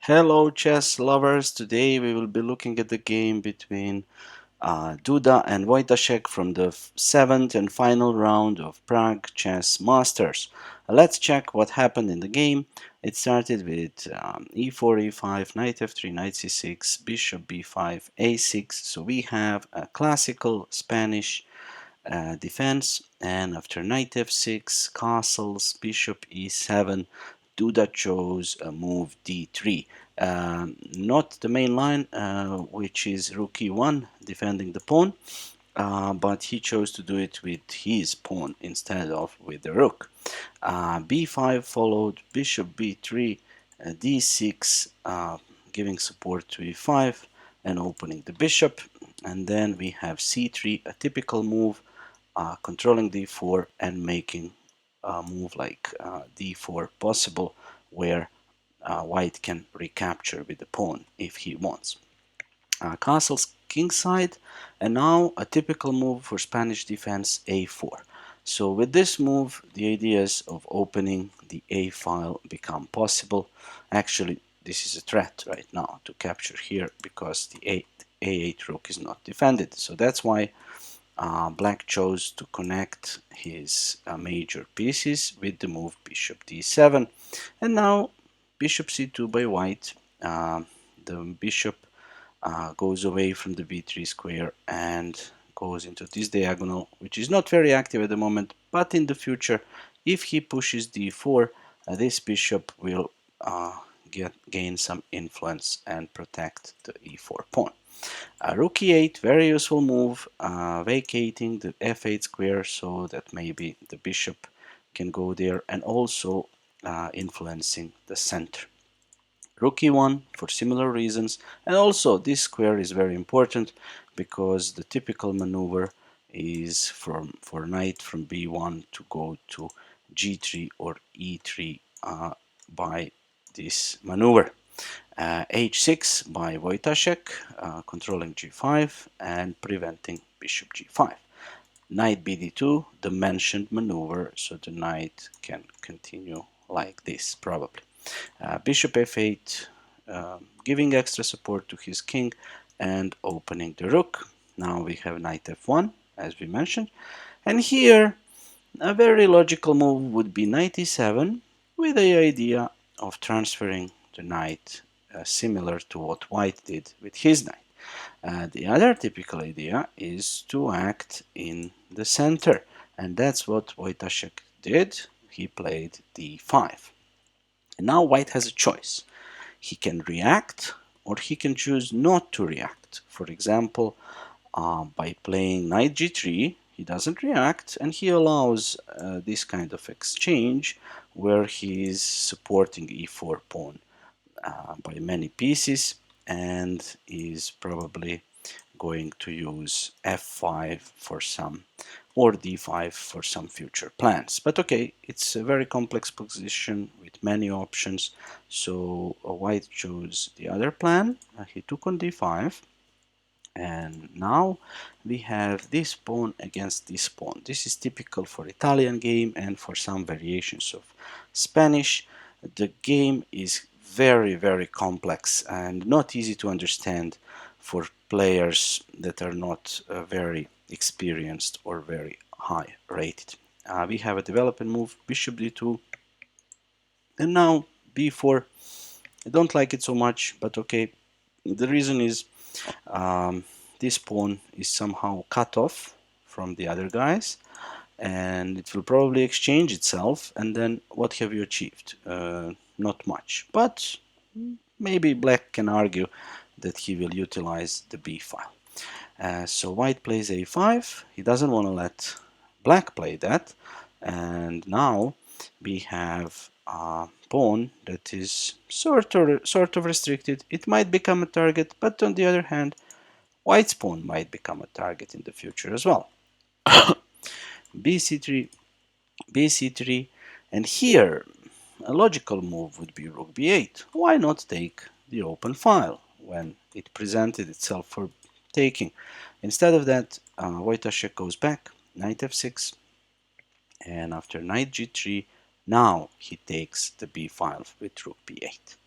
Hello chess lovers, today we will be looking at the game between Duda and Wojtaszek from the 7th and final round of Prague Chess Masters. Let's check what happened in the game. It started with e4, e5, knight f3, knight c6, bishop b5, a6. So we have a classical Spanish defense, and after knight f6, castles, bishop e7, Duda chose move d3. Not the main line, which is rook e1, defending the pawn, but he chose to do it with his pawn instead of with the rook. b5 followed, bishop b3, d6, giving support to e5 and opening the bishop. And then we have c3, a typical move, controlling d4 and making a move like d4 possible, where white can recapture with the pawn if he wants. Castles kingside, and now a typical move for Spanish defense, a4. So with this move, the ideas of opening the a file become possible. Actually, this is a threat right now to capture here because the a8 rook is not defended. So that's why Black chose to connect his major pieces with the move bishop d7. And now bishop c2 by white. The bishop goes away from the b3 square and goes into this diagonal, which is not very active at the moment, but in the future, if he pushes d4, this bishop will gain some influence and protect the e4 pawn. Rook e8, very useful move, vacating the f8 square so that maybe the bishop can go there, and also influencing the center. Rook e1 for similar reasons, and also this square is very important because the typical maneuver is for knight from b1 to go to g3 or e3 by this maneuver. h6 by Wojtaszek, controlling g5 and preventing bishop g5. Knight bd2, the mentioned maneuver, so the knight can continue like this probably. Bishop f8, giving extra support to his king and opening the rook. Now we have knight f1, as we mentioned, and here a very logical move would be knight e7 with the idea of transferring the knight, similar to what white did with his knight. The other typical idea is to act in the center, and that's what Wojtaszek did. He played d5. And now white has a choice. He can react or he can choose not to react. For example, by playing knight g3, he doesn't react and he allows this kind of exchange where he is supporting e4 pawn by many pieces and is probably going to use f5 for some, or d5 for some future plans. But okay, it's a very complex position with many options, so white chose the other plan. He took on d5, and now we have this pawn against this pawn. This is typical for Italian game and for some variations of Spanish. The game is very complex and not easy to understand for players that are not very experienced or very high rated. We have a development move, bishop d2, and now b4. I don't like it so much, but okay. The reason is this pawn is somehow cut off from the other guys, and it will probably exchange itself, and then what have you achieved? Not much, but maybe black can argue that he will utilize the b file. So white plays a5. He doesn't want to let black play that, and now we have a pawn that is sort of restricted. It might become a target, but on the other hand, white's pawn might become a target in the future as well. bc3, bc3, and here a logical move would be rook b8. Why not take the open file when it presented itself for taking? Instead of that, Wojtaszek goes back, knight f6, and after knight g3, now he takes the b file with rook b8.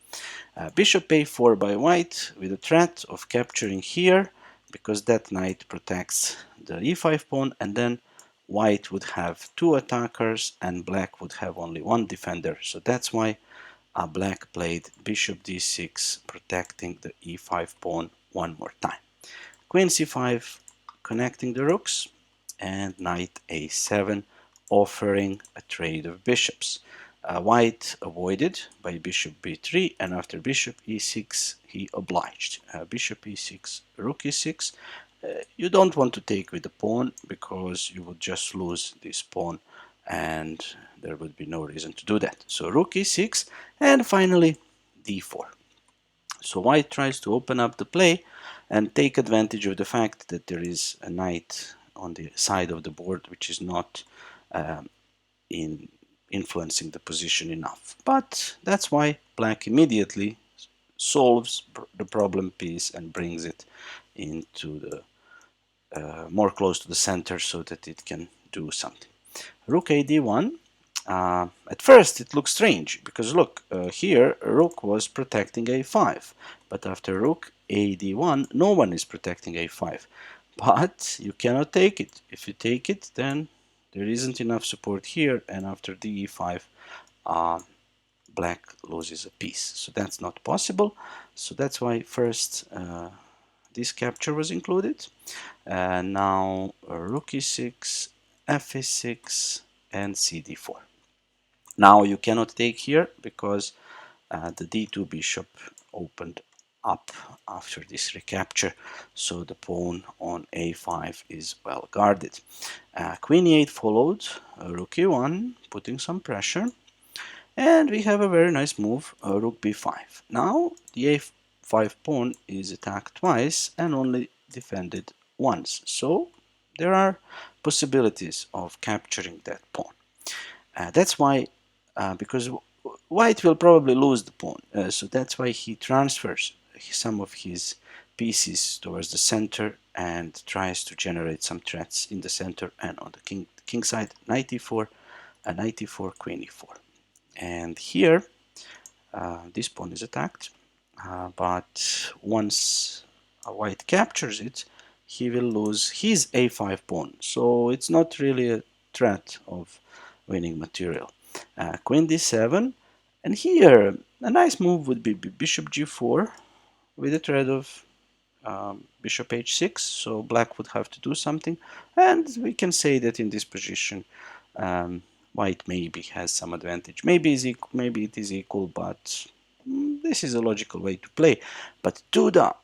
Bishop a4 by white with a threat of capturing here, because that knight protects the e5 pawn, and then white would have two attackers and black would have only one defender. So that's why black played bishop d6, protecting the e5 pawn one more time. Queen c5, connecting the rooks, and knight a7, offering a trade of bishops. White avoided by bishop b3, and after bishop e6 he obliged. Bishop e6, rook e6. You don't want to take with the pawn because you would just lose this pawn and there would be no reason to do that. So rook e6, and finally d4. So white tries to open up the play and take advantage of the fact that there is a knight on the side of the board which is not in influencing the position enough. But that's why black immediately solves the problem piece and brings it into the more close to the center so that it can do something. Rook a d1. At first it looks strange because look, here rook was protecting a5, but after rook a d1 no one is protecting a5, but you cannot take it. If you take it, then there isn't enough support here, and after de5 black loses a piece, so that's not possible. So that's why first this capture was included. Now rook e6, f6, and cd4. Now you cannot take here because the d2 bishop opened up after this recapture, so the pawn on a5 is well guarded. Queen e8 followed, rook e1, putting some pressure, and we have a very nice move, rook b5. Now the a5 pawn is attacked twice and only defended once, so there are possibilities of capturing that pawn. That's why, because white will probably lose the pawn, so that's why he transfers some of his pieces towards the center and tries to generate some threats in the center and on the king side. Knight e4, knight e4, queen e4. And here, this pawn is attacked, but once white captures it, he will lose his a5 pawn, so it's not really a threat of winning material. Queen d7, and here a nice move would be bishop g4 with a threat of bishop h6, so black would have to do something, and we can say that in this position white maybe has some advantage. Maybe it is equal, but this is a logical way to play. But Duda,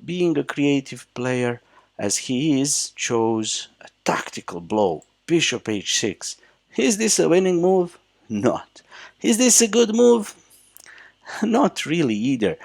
being a creative player as he is, chose a tactical blow, bishop h6. Is this a winning move? Not. Is this a good move? Not really either,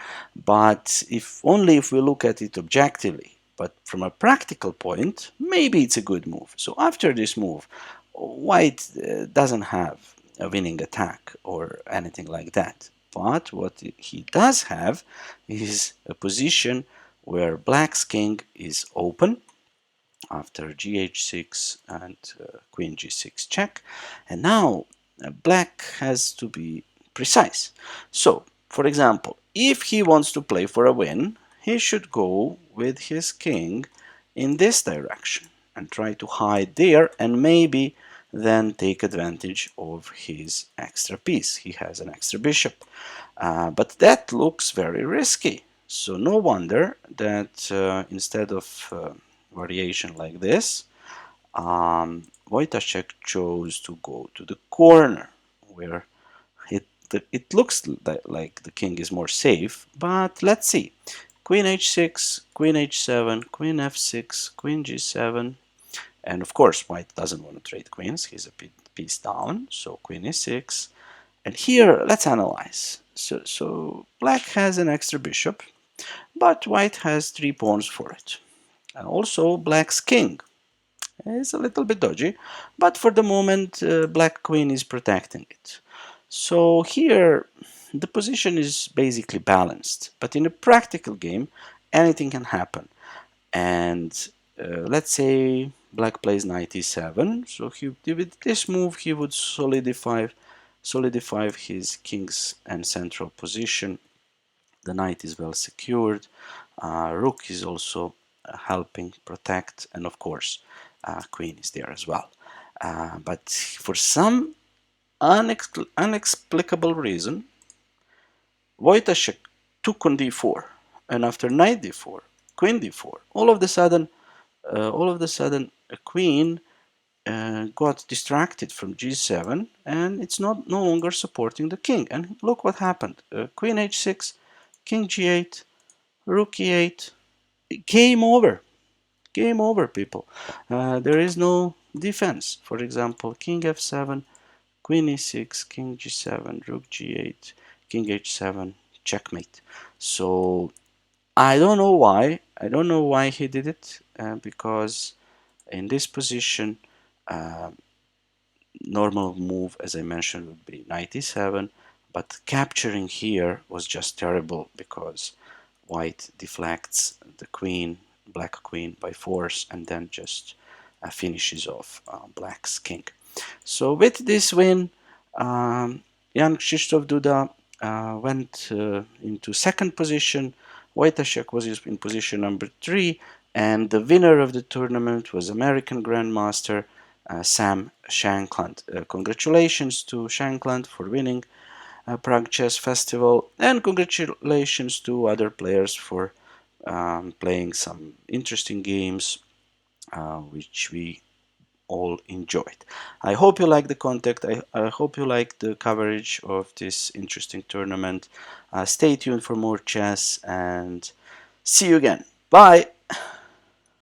but if we look at it objectively, but from a practical point, maybe it's a good move. So after this move, white doesn't have a winning attack or anything like that, but what he does have is a position where black's king is open after gh6 and queen g6 check, and now black has to be precise. So for example, if he wants to play for a win, he should go with his king in this direction and try to hide there, and maybe then take advantage of his extra piece. He has an extra bishop, but that looks very risky. So no wonder that instead of variation like this, Wojtaszek chose to go to the corner where it looks like the king is more safe, but let's see. Queen h6, queen h7, queen f6, queen g7, and of course white doesn't want to trade queens, he's a piece down, so queen e6, and here let's analyze. So black has an extra bishop, but white has 3 pawns for it. And also black's king is a little bit dodgy, but for the moment black queen is protecting it. So here the position is basically balanced, but in a practical game anything can happen. And let's say black plays knight e7, so with this move he would solidify his king's and central position The knight is well secured. Rook is also helping protect, and of course, queen is there as well. But for some inexplicable reason, Wojtaszek took on d4, and after knight d4, queen d4, all of the sudden, a queen got distracted from g7, and it's not no longer supporting the king. And look what happened: queen h6, king g8, rook e8. Game over. Game over, people. There is no defense. For example, king f7, queen e6, king g7, rook g8, king h7, checkmate. So I don't know why. I don't know why he did it, because in this position, uh, normal move, as I mentioned, would be knight e7, but capturing here was just terrible because white deflects the queen, black queen, by force, and then just finishes off black's king. So with this win, Jan Krzysztof Duda went into second position. Wojtaszek was in position number 3, and the winner of the tournament was American grandmaster Sam Shankland. Congratulations to Shankland for winning Prague Chess Festival, and congratulations to other players for playing some interesting games, which we all enjoyed. I hope you like the content. I hope you like the coverage of this interesting tournament. Stay tuned for more chess, and see you again. Bye.